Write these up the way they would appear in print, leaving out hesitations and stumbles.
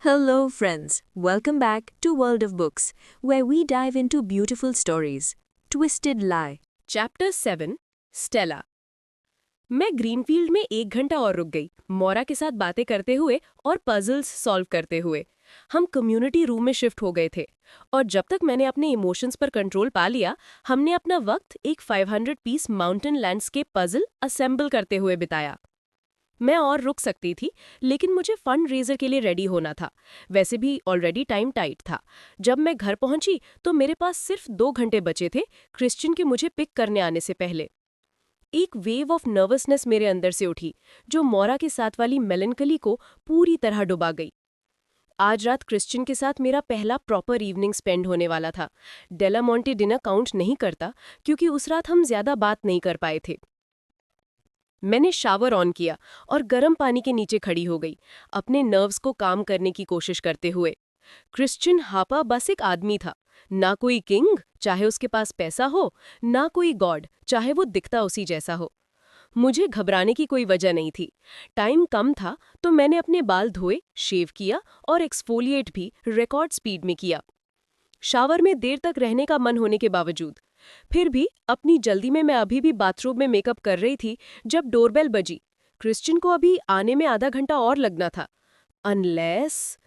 Hello, friends. Welcome back to World of Books, where we dive into beautiful stories. Twisted Lie. Chapter 7 Stella. मैं greenfield में 1 घंटा और रुक गई, मोरा के साथ बातें करते हुए और पजल्स सॉल्व करते हुए। हम कम्युनिटी रूम में शिफ्ट हो गए थे और जब तक मैंने अपने इमोशंस पर कंट्रोल पा लिया, हमने अपना वक्त एक 500 piece mountain landscape puzzle assemble करते हुए बिताया। मैं और रुक सकती थी, लेकिन मुझे फंड रेजर के लिए रेडी होना था। वैसे भी ऑलरेडी टाइम टाइट था। जब मैं घर पहुंची तो मेरे पास सिर्फ 2 घंटे बचे थे क्रिश्चियन के मुझे पिक करने आने से पहले। एक वेव ऑफ नर्वसनेस मेरे अंदर से उठी, जो मोरा के साथ वाली मेलनकली को पूरी तरह डुबा गई। आज रात क्रिश्चियन के साथ मेरा पहला प्रॉपर इवनिंग स्पेंड होने वाला था। डेलामोंटे डिनर काउंट नहीं करता, क्योंकि उस रात हम ज्यादा बात नहीं कर पाए थे। मैंने शावर ऑन किया और गर्म पानी के नीचे खड़ी हो गई, अपने नर्व्स को काम करने की कोशिश करते हुए। क्रिश्चियन हापा बस एक आदमी था, ना कोई किंग चाहे उसके पास पैसा हो, ना कोई गॉड चाहे वो दिखता उसी जैसा हो। मुझे घबराने की कोई वजह नहीं थी। टाइम कम था तो मैंने अपने बाल धोए, शेव किया और एक्सफोलिएट भी रिकॉर्ड स्पीड में किया, शावर में देर तक रहने का मन होने के बावजूद। फिर भी अपनी जल्दी में मैं अभी भी बाथरूम में मेकअप कर रही थी जब डोरबेल बजी। क्रिश्चियन को अभी आने में आधा घंटा और लगना था। अनलेस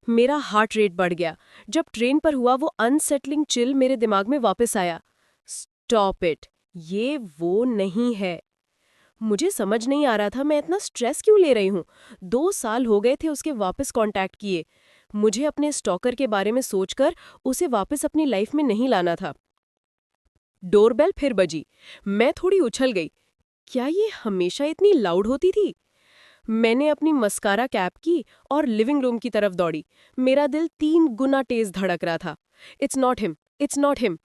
मेरा हार्ट रेट बढ़ गया जब ट्रेन पर हुआ वो अनसेटलिंग चिल मेरे दिमाग में वापस आया। स्टॉप इट, ये वो नहीं है। मुझे समझ नहीं आ रहा था मैं इतना स्ट्रेस क्यों ले रही हूँ। 2 साल हो गए थे उसके वापस कांटेक्ट किए। मुझे अपने स्टॉकर के बारे में सोचकर उसे वापस अपनी लाइफ में नहीं लाना था। डोरबेल फिर बजी। मैं थोड़ी उछल गई। क्या ये हमेशा इतनी लाउड होती थी? मैंने अपनी मस्कारा कैप की और लिविंग रूम की तरफ दौड़ी। मेरा दिल 3 गुना तेज धड़क रहा था। It's not him, it's not him.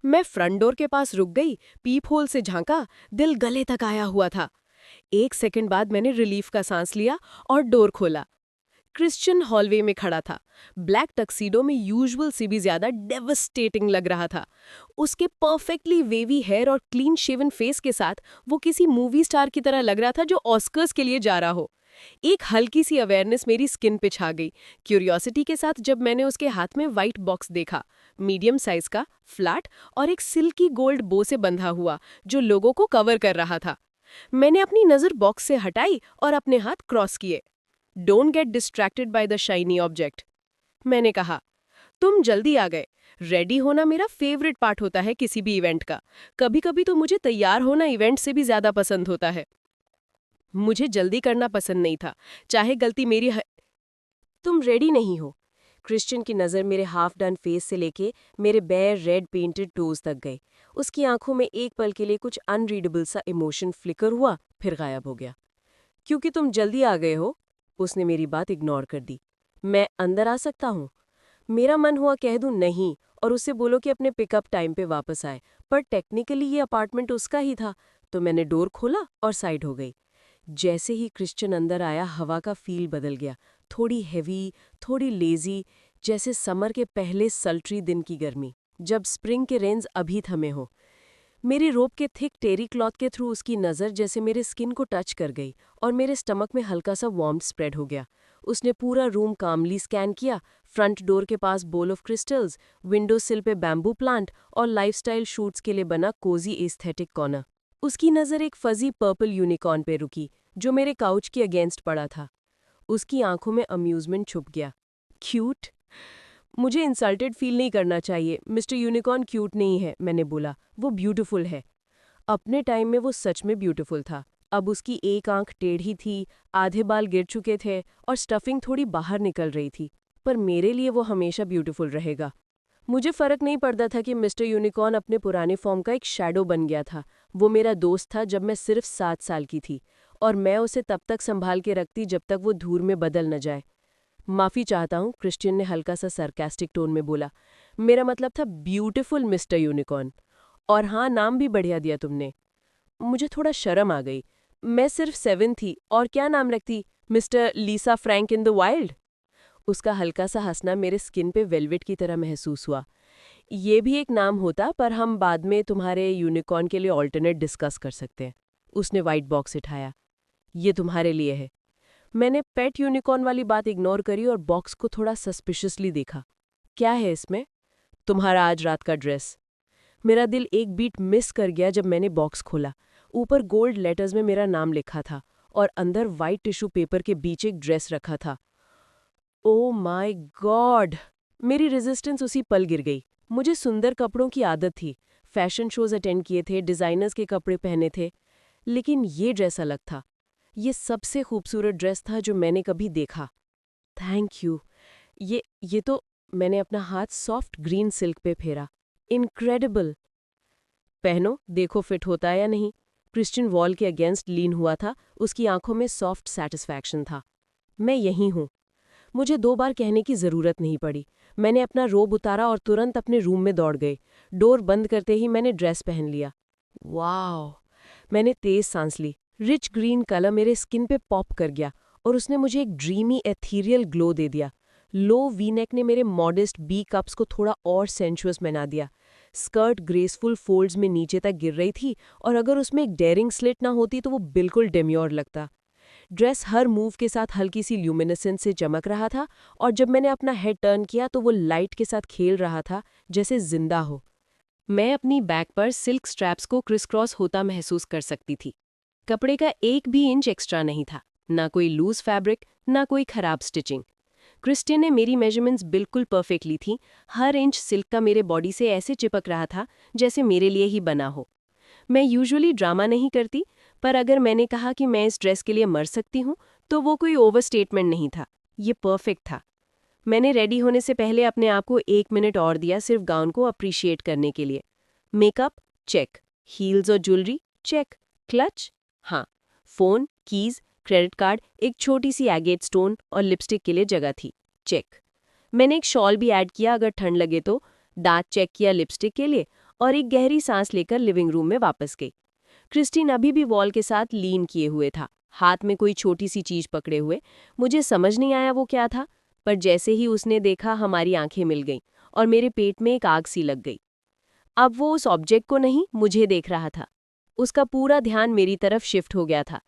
मैं फ्रंट डोर के पास रुक गई, पीप होल से झांका, दिल गले तक आया हुआ था। 1 सेकंड बाद मैंने रिलीफ का सांस लिया और डोर खोला। क्रिश्चियन हॉलवे में खड़ा था। ब्लैक टक्सीडो में यूजुअल से भी ज्यादा डेवस्टेटिंग लग रहा था। उसके परफेक्टली वेवी हेयर और क्लीन शेवन फेस के साथ वो किसी मूवी स्टार की तरह लग रहा था जो ऑस्कर्स के लिए जा रहा हो। एक हल्की सी अवेयरनेस मेरी स्किन पे छा गई। क्यूरियोसिटी के साथ जब मैंने उसके हाथ में व्हाइट बॉक्स देखा, मीडियम साइज का, फ्लैट और एक सिल्की गोल्ड बो से बंधा हुआ, जो लोगों को कवर कर रहा था। मैंने अपनी नजर बॉक्स से हटाई और अपने हाथ क्रॉस किए। Don't get distracted by the shiny object, मैंने कहा। तुम जल्दी आ गए। रेडी होना मेरा फेवरेट पार्ट होता है किसी भी इवेंट का। कभी कभी तो मुझे तैयार होना इवेंट से भी ज्यादा पसंद होता है। मुझे जल्दी करना पसंद नहीं था, चाहे गलती मेरी है। तुम रेडी नहीं हो। क्रिश्चियन की नज़र मेरे हाफ डन फेस से लेके मेरे बेयर रेड पेंटेड टोज तक गई। उसकी आंखों में एक पल के लिए कुछ अनरीडेबल सा इमोशन फ्लिकर हुआ, फिर गायब हो गया। क्योंकि तुम जल्दी आ गए हो, उसने मेरी बात इग्नोर कर दी। मैं अंदर आ सकता हूँ? मेरा मन हुआ कह दूं नहीं और उससे बोलो कि अपने पिकअप टाइम पे वापस आए, पर टेक्निकली ये अपार्टमेंट उसका ही था, तो मैंने डोर खोला और साइड हो गई। जैसे ही क्रिश्चियन अंदर आया, हवा का फील बदल गया। थोड़ी हेवी, थोड़ी लेजी, जैसे समर के पहले सल्ट्री दिन की गर्मी, जब स्प्रिंग के रेंज अभी थमे हो। मेरी रोब के थिक टेरी क्लॉथ के थ्रू उसकी नज़र जैसे मेरे स्किन को टच कर गई और मेरे स्टमक में हल्का सा वार्मथ स्प्रेड हो गया। उसने पूरा रूम कामली स्कैन किया। फ्रंट डोर के पास bowl of crystals, window sill पे बैम्बू प्लांट और लाइफस्टाइल शूट्स के लिए बना कोजी एस्थेटिक कॉर्नर। उसकी नज़र एक फजी पर्पल यूनिकॉर्न पे रुकी, जो मेरे काउच के अगेंस्ट पड़ा था। उसकी आंखों में अम्यूजमेंट छुप गया। क्यूट? मुझे इंसल्टेड फील नहीं करना चाहिए, मिस्टर यूनिकॉर्न क्यूट नहीं है, मैंने बोला। वो ब्यूटीफुल है। अपने टाइम में वो सच में ब्यूटीफुल था। अब उसकी एक आंख टेढ़ी थी, आधे बाल गिर चुके थे और स्टफिंग थोड़ी बाहर निकल रही थी, पर मेरे लिए वो हमेशा ब्यूटीफुल रहेगा। मुझे फर्क नहीं पड़ता था कि मिस्टर यूनिकॉर्न अपने पुराने फॉर्म का एक शैडो बन गया था। वो मेरा दोस्त था जब मैं सिर्फ 7 साल की थी, और मैं उसे तब तक संभाल के रखती जब तक वो धूल में बदल न जाए। माफ़ी चाहता हूँ, क्रिश्चियन ने हल्का सा सरकास्टिक टोन में बोला। मेरा मतलब था ब्यूटीफुल मिस्टर यूनिकॉर्न। और हाँ, नाम भी बढ़िया दिया तुमने। मुझे थोड़ा शर्म आ गई। मैं सिर्फ 7 थी और क्या नाम रखती, mister Lisa Frank in the wild? उसका हल्का सा हंसना मेरे स्किन पे वेलवेट की तरह महसूस हुआ। ये भी एक नाम होता, पर हम बाद में तुम्हारे यूनिकॉर्न के लिए ऑल्टरनेट डिस्कस कर सकते हैं। उसने वाइट बॉक्स उठाया। ये तुम्हारे लिए है। मैंने पेट यूनिकॉर्न वाली बात इग्नोर करी और बॉक्स को थोड़ा सस्पिशियसली देखा। क्या है इसमें? तुम्हारा आज रात का ड्रेस। मेरा दिल एक बीट मिस कर गया जब मैंने बॉक्स खोला। ऊपर गोल्ड लेटर्स में मेरा नाम लिखा था और अंदर वाइट टिश्यू पेपर के बीच एक ड्रेस रखा था। Oh my God! मेरी रेजिस्टेंस उसी पल गिर गई। मुझे सुंदर कपड़ों की आदत थी, फैशन शोज अटेंड किए थे, डिजाइनर्स के कपड़े पहने थे, लेकिन ये ड्रेस अलग था। ये सबसे खूबसूरत ड्रेस था जो मैंने कभी देखा। Thank you. ये तो मैंने अपना हाथ सॉफ्ट ग्रीन सिल्क पे फेरा। इनक्रेडिबल। पहनो, देखो फिट होता है या नहीं। क्रिश्चियन वॉल के अगेंस्ट लीन हुआ था, उसकी आंखों में सॉफ्ट सेटिस्फैक्शन था। मैं यही हूं। मुझे 2 बार कहने की जरूरत नहीं पड़ी। मैंने अपना रोब उतारा और तुरंत अपने रूम में दौड़ गई। डोर बंद करते ही मैंने ड्रेस पहन लिया। वाह! मैंने तेज सांस ली। रिच ग्रीन कलर मेरे स्किन पे पॉप कर गया और उसने मुझे एक ड्रीमी एथीरियल ग्लो दे दिया। लो वी नेक ने मेरे मॉडेस्ट बी कप्स को थोड़ा और सेंचुअस बना दिया। स्कर्ट ग्रेसफुल फोल्ड्स में नीचे तक गिर रही थी और अगर उसमें एक डेयरिंग स्लिट ना होती तो वो बिल्कुल डेम्योर लगता। ड्रेस हर मूव के साथ हल्की सी ल्यूमिनेसेंस से चमक रहा था और जब मैंने अपना हेड टर्न किया तो वो लाइट के साथ खेल रहा था, जैसे जिंदा हो। मैं अपनी बैक पर सिल्क स्ट्रैप्स को क्रिस क्रॉस होता महसूस कर सकती थी। कपड़े का एक भी इंच एक्स्ट्रा नहीं था, ना कोई लूज फैब्रिक, ना कोई खराब स्टिचिंग। क्रिस्टियन ने मेरी मेजरमेंट्स बिल्कुल परफेक्ट ली थी। हर इंच सिल्क का मेरे बॉडी से ऐसे चिपक रहा था जैसे मेरे लिए ही बना हो। मैं यूजुअली ड्रामा नहीं करती, पर अगर मैंने कहा कि मैं इस ड्रेस के लिए मर सकती हूँ, तो वो कोई ओवरस्टेटमेंट नहीं था। ये परफेक्ट था। मैंने रेडी होने से पहले अपने आप को 1 मिनट और दिया, सिर्फ गाउन को अप्रिशिएट करने के लिए। मेकअप चेक, हील्स और ज्वेलरी चेक, क्लच हाँ, फोन, कीज, क्रेडिट कार्ड, एक छोटी सी एगेट स्टोन और लिपस्टिक के लिए जगह थी, चेक। मैंने एक शॉल भी ऐड किया अगर ठंड लगे तो, दांत चेक किया लिपस्टिक के लिए और एक गहरी सांस लेकर लिविंग रूम में वापस गई। क्रिस्टीन अभी भी वॉल के साथ लीन किए हुए था, हाथ में कोई छोटी सी चीज पकड़े हुए। मुझे समझ नहीं आया वो क्या था, पर जैसे ही उसने देखा हमारी आंखें मिल गईं और मेरे पेट में एक आग सी लग गई। अब वो उस ऑब्जेक्ट को नहीं, मुझे देख रहा था। उसका पूरा ध्यान मेरी तरफ शिफ्ट हो गया था।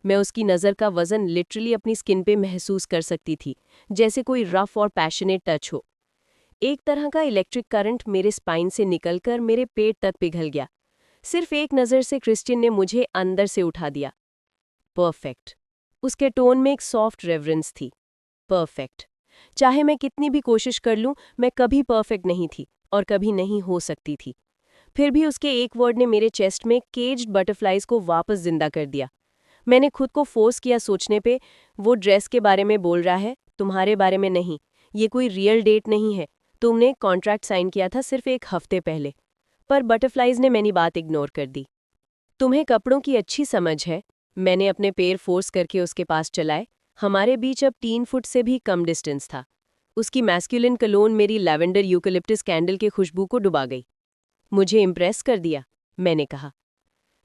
मैं उसकी नज़र का वजन लिटरली अपनी स्किन पे महसूस कर सकती थी, जैसे कोई रफ और पैशनेट टच हो। एक तरह का इलेक्ट्रिक करंट मेरे स्पाइन से निकलकर मेरे पेट तक पिघल गया। सिर्फ एक नज़र से क्रिस्टियन ने मुझे अंदर से उठा दिया। परफेक्ट। उसके टोन में एक सॉफ्ट रेवरेंस थी। परफेक्ट। चाहे मैं कितनी भी कोशिश कर लूं, मैं कभी परफेक्ट नहीं थी और कभी नहीं हो सकती थी। फिर भी उसके एक वर्ड ने मेरे चेस्ट में केज्ड बटरफ्लाइज को वापस जिंदा कर दिया। मैंने खुद को फोर्स किया सोचने पे, वो ड्रेस के बारे में बोल रहा है, तुम्हारे बारे में नहीं। ये कोई रियल डेट नहीं है। तुमने एक कॉन्ट्रैक्ट साइन किया था सिर्फ 1 हफ्ते पहले। पर बटरफ्लाइज ने मेरी बात इग्नोर कर दी। तुम्हें कपड़ों की अच्छी समझ है। मैंने अपने पैर फोर्स करके उसके पास चलाए। हमारे बीच अब 3 फुट से भी कम डिस्टेंस था। उसकी मैस्कुलिन कलोन मेरी लैवेंडर यूकलिप्टस कैंडल की खुशबू को डुबा गई। मुझे इम्प्रेस कर दिया, मैंने कहा।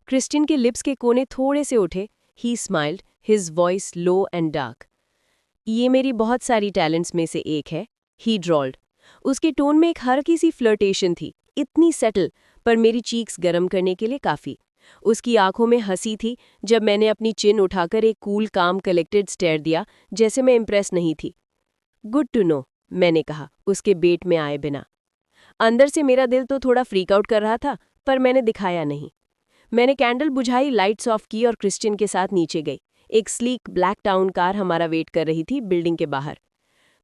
क्रिस्टियन के लिप्स के कोने थोड़े से उठे। ही smiled, his voice low and dark. ये मेरी बहुत सारी टैलेंट्स में से एक है, ही ड्रॉल्ड। उसके टोन में एक हल्की सी फ्लर्टेशन थी, इतनी सेटल, पर मेरी चीक्स गर्म करने के लिए काफ़ी। उसकी आंखों में हंसी थी जब मैंने अपनी चिन उठाकर एक कूल काम कलेक्टेड स्टेयर दिया, जैसे मैं इम्प्रेस नहीं थी। गुड टू नो, मैंने कहा, उसके बेट में आए बिना। अंदर से मेरा दिल तो थोड़ा फ्रीक आउट कर रहा था, पर मैंने दिखाया नहीं। मैंने कैंडल बुझाई, लाइट्स ऑफ की और क्रिस्टियन के साथ नीचे गई। एक स्लीक ब्लैक टाउन कार हमारा वेट कर रही थी बिल्डिंग के बाहर।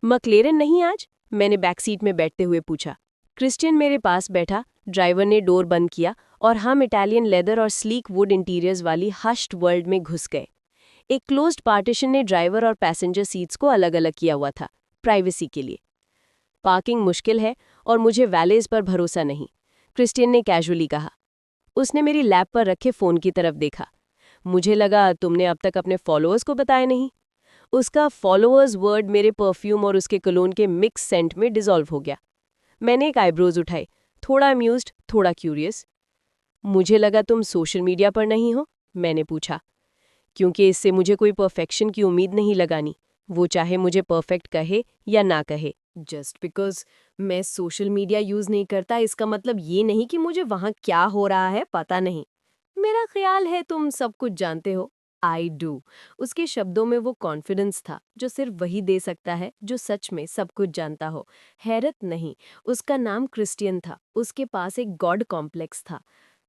मकलेरन नहीं आज? मैंने बैक सीट में बैठते हुए पूछा। क्रिस्टियन मेरे पास बैठा, ड्राइवर ने डोर बंद किया और हम इटालियन लेदर और स्लीक वुड इंटीरियर्स वाली हश्ड वर्ल्ड में घुस गए। एक क्लोज्ड पार्टीशन ने ड्राइवर और पैसेंजर सीट्स को अलग अलग किया हुआ था, प्राइवेसी के लिए। पार्किंग मुश्किल है और मुझे वैलेज पर भरोसा नहीं, क्रिस्टियन ने कैजुअली कहा। उसने मेरी लैप पर रखे फ़ोन की तरफ देखा। मुझे लगा तुमने अब तक अपने फॉलोअर्स को बताया नहीं। उसका फॉलोअर्स वर्ड मेरे परफ्यूम और उसके कलोन के मिक्स सेंट में डिसॉल्व हो गया। मैंने एक आईब्रोज उठाई, थोड़ा अम्यूज्ड, थोड़ा क्यूरियस। मुझे लगा तुम सोशल मीडिया पर नहीं हो, मैंने पूछा। क्योंकि इससे मुझे कोई परफेक्शन की उम्मीद नहीं लगानी, वो चाहे मुझे परफेक्ट कहे या ना कहे। जस्ट बिकॉज मैं सोशल मीडिया यूज नहीं करता, इसका मतलब ये नहीं कि मुझे वहां क्या हो रहा है पता नहीं। मेरा ख्याल है तुम सब कुछ जानते हो। I do. उसके शब्दों में वो कॉन्फिडेंस था जो सिर्फ वही दे सकता है जो सच में सब कुछ जानता हो। हैरत नहीं, उसका नाम क्रिस्टियन था। उसके पास एक गॉड कॉम्प्लेक्स था।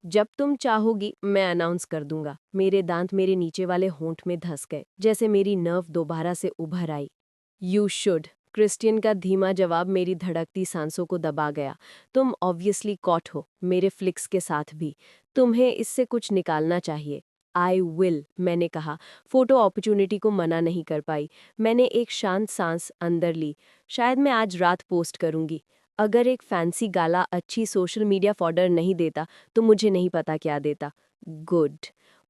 जब तुम चाहोगी मैं अनाउंस कर दूंगा। मेरे दांत मेरे नीचे वाले होंठ में धंस गए, जैसे मेरी नर्व दोबारा से उभर आई। You should. क्रिस्टियन का धीमा जवाब मेरी धड़कती सांसों को दबा गया। तुम ऑब्वियसली कॉट हो, मेरे फ्लिक्स के साथ भी। तुम्हें इससे कुछ निकालना चाहिए। आई विल, मैंने कहा। फोटो अपॉर्चुनिटी को मना नहीं कर पाई। मैंने एक शांत सांस अंदर ली। शायद मैं आज रात पोस्ट करूंगी। अगर एक फैंसी गाला अच्छी सोशल मीडिया फॉर्डर नहीं देता तो मुझे नहीं पता क्या देता। गुड।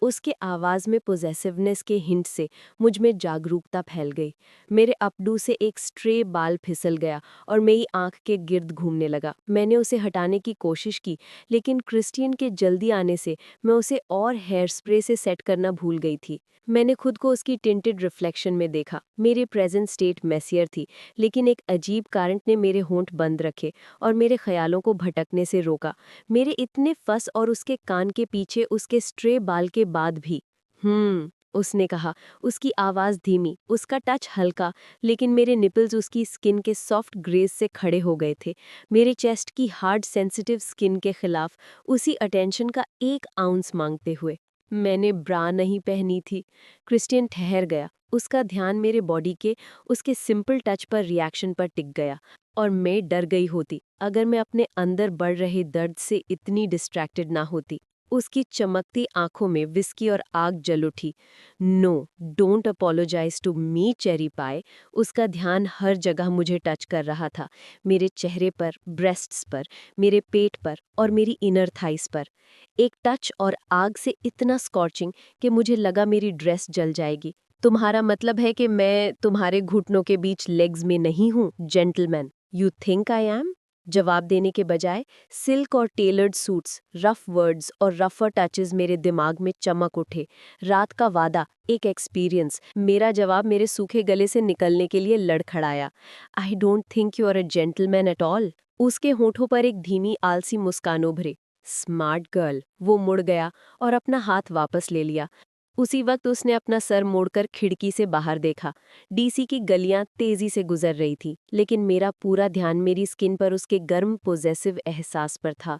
उसके आवाज़ में पोजेसिवनेस के हिंट से मुझ में जागरूकता फैल गई। मेरे अपडू से एक स्ट्रे बाल फिसल गया और मेरी आंख के गिर्द घूमने लगा। मैंने उसे हटाने की कोशिश की, लेकिन क्रिस्टियन के जल्दी आने से मैं उसे और हेयर स्प्रे से सेट करना भूल गई थी। मैंने खुद को उसकी टिंटेड रिफ्लेक्शन में देखा। मेरी प्रेजेंट स्टेट मैसियर थी, लेकिन एक अजीब कारण ने मेरे होंठ बंद रखे और मेरे ख्यालों को भटकने से रोका। मेरे इतने फंस और उसके कान के पीछे उसके स्ट्रे बाल के बाद भी। उसने कहा, उसकी आवाज़ धीमी, उसका टच हल्का, लेकिन मेरे निपल्स उसकी स्किन के सॉफ्ट ग्रेस से खड़े हो गए थे। मेरे चेस्ट की हार्ड सेंसिटिव स्किन के खिलाफ उसी अटेंशन का एक आउंस मांगते हुए। मैंने ब्रा नहीं पहनी थी। क्रिस्टियन ठहर गया। उसका ध्यान मेरे बॉडी के उसके सिंपल टच पर रिएक्शन पर टिक गया, और मैं डर गई होती अगर मैं अपने अंदर बढ़ रहे दर्द से इतनी डिस्ट्रैक्टेड ना होती। उसकी चमकती आंखों में विस्की और आग जल उठी। No, don't apologize to me cherry pie. उसका ध्यान हर जगह मुझे टच कर रहा था, मेरे चेहरे पर, ब्रेस्ट्स पर, मेरे पेट पर और मेरी इनर थाइस पर। एक टच और आग से इतना स्कॉर्चिंग कि मुझे लगा मेरी ड्रेस जल जाएगी। तुम्हारा मतलब है कि मैं तुम्हारे घुटनों के बीच लेग्स में नहीं हूँ, gentleman? You think I am? जवाब देने के बजाय सिल्क और टेलर्ड सूट्स, रफ वर्ड्स और रफर टचेस मेरे दिमाग में चमक उठे। रात का वादा, एक एक्सपीरियंस। मेरा जवाब मेरे सूखे गले से निकलने के लिए लड़खड़ाया। I don't think you are a gentleman at all. उसके होठों पर एक धीमी आलसी मुस्कान उभरी। Smart girl. वो मुड़ गया और अपना हाथ वापस ले लिया। उसी वक्त उसने अपना सर मोड़कर खिड़की से बाहर देखा। डीसी की गलियां तेजी से गुजर रही थी, लेकिन मेरा पूरा ध्यान मेरी स्किन पर उसके गर्म पोजेसिव एहसास पर था।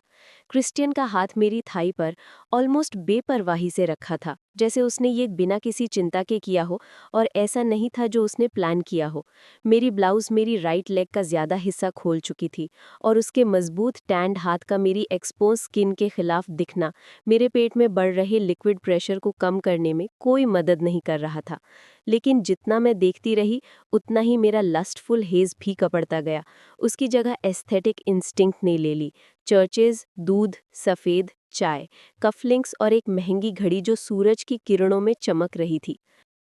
क्रिस्टियन का हाथ मेरी थाई पर ऑलमोस्ट बेपरवाही से रखा था, जैसे उसने ये बिना किसी चिंता के किया हो, और ऐसा नहीं था जो उसने प्लान किया हो। मेरी ब्लाउज मेरी राइट लेग का ज्यादा हिस्सा खोल चुकी थी, और उसके मजबूत टैंड हाथ का मेरी एक्सपोज स्किन के खिलाफ दिखना मेरे पेट में बढ़ रहे लिक्विड प्रेशर को कम करने में कोई मदद नहीं कर रहा था। लेकिन जितना मैं देखती रही, उतना ही मेरा लस्टफुल हेज भी कपड़ता गया। उसकी जगह एस्थेटिक इंस्टिंक्ट ने ले ली। चर्चेज, दूध, सफ़ेद चाय, कफलिंग्स और एक महंगी घड़ी जो सूरज की किरणों में चमक रही थी।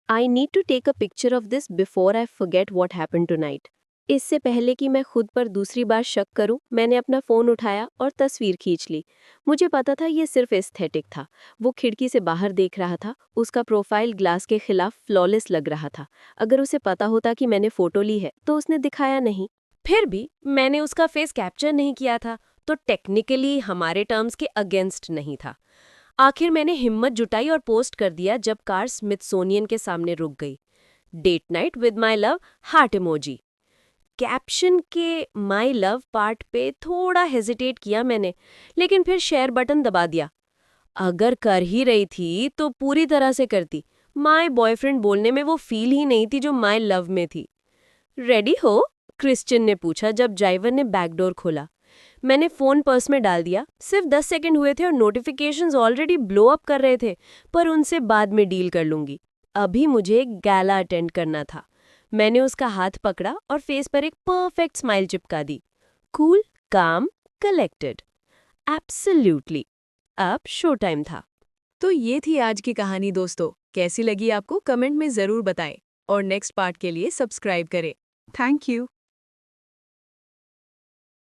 I need to take a picture of this before I forget what happened tonight. इससे पहले कि मैं खुद पर दूसरी बार शक करूं, मैंने अपना फ़ोन उठाया और तस्वीर खींच ली। मुझे पता था ये सिर्फ एस्थेटिक था। वो खिड़की से बाहर देख रहा था। उसका प्रोफाइल ग्लास के खिलाफ फ्लॉलेस लग रहा था। अगर उसे पता होता कि मैंने फ़ोटो ली है तो उसने दिखाया नहीं। फिर भी मैंने उसका फेस कैप्चर नहीं किया था, तो टेक्निकली हमारे टर्म्स के अगेंस्ट नहीं था। आखिर मैंने हिम्मत जुटाई और पोस्ट कर दिया जब कार स्मिथसोनियन के सामने रुक गई। Date night with my love, heart emoji. Caption के माई लव पार्ट पे थोड़ा हेजिटेट किया मैंने, लेकिन फिर शेयर बटन दबा दिया। अगर कर ही रही थी तो पूरी तरह से करती। माई बॉयफ्रेंड बोलने में वो फील ही नहीं थी जो माई लव में थी। रेडी हो? क्रिश्चियन ने पूछा जब ड्राइवर ने बैकडोर खोला। मैंने फ़ोन पर्स में डाल दिया। सिर्फ 10 सेकंड हुए थे और नोटिफिकेशंस ऑलरेडी ब्लो अप कर रहे थे, पर उनसे बाद में डील कर लूंगी। अभी मुझे एक गैला अटेंड करना था। मैंने उसका हाथ पकड़ा और फेस पर एक परफेक्ट स्माइल चिपका दी। कूल, काम, कलेक्टेड। एब्सोल्युटली। अब शो टाइम था। तो ये थी आज की कहानी दोस्तों। कैसी लगी आपको कमेंट में ज़रूर बताएं और नेक्स्ट पार्ट के लिए सब्सक्राइब करें। Thank you.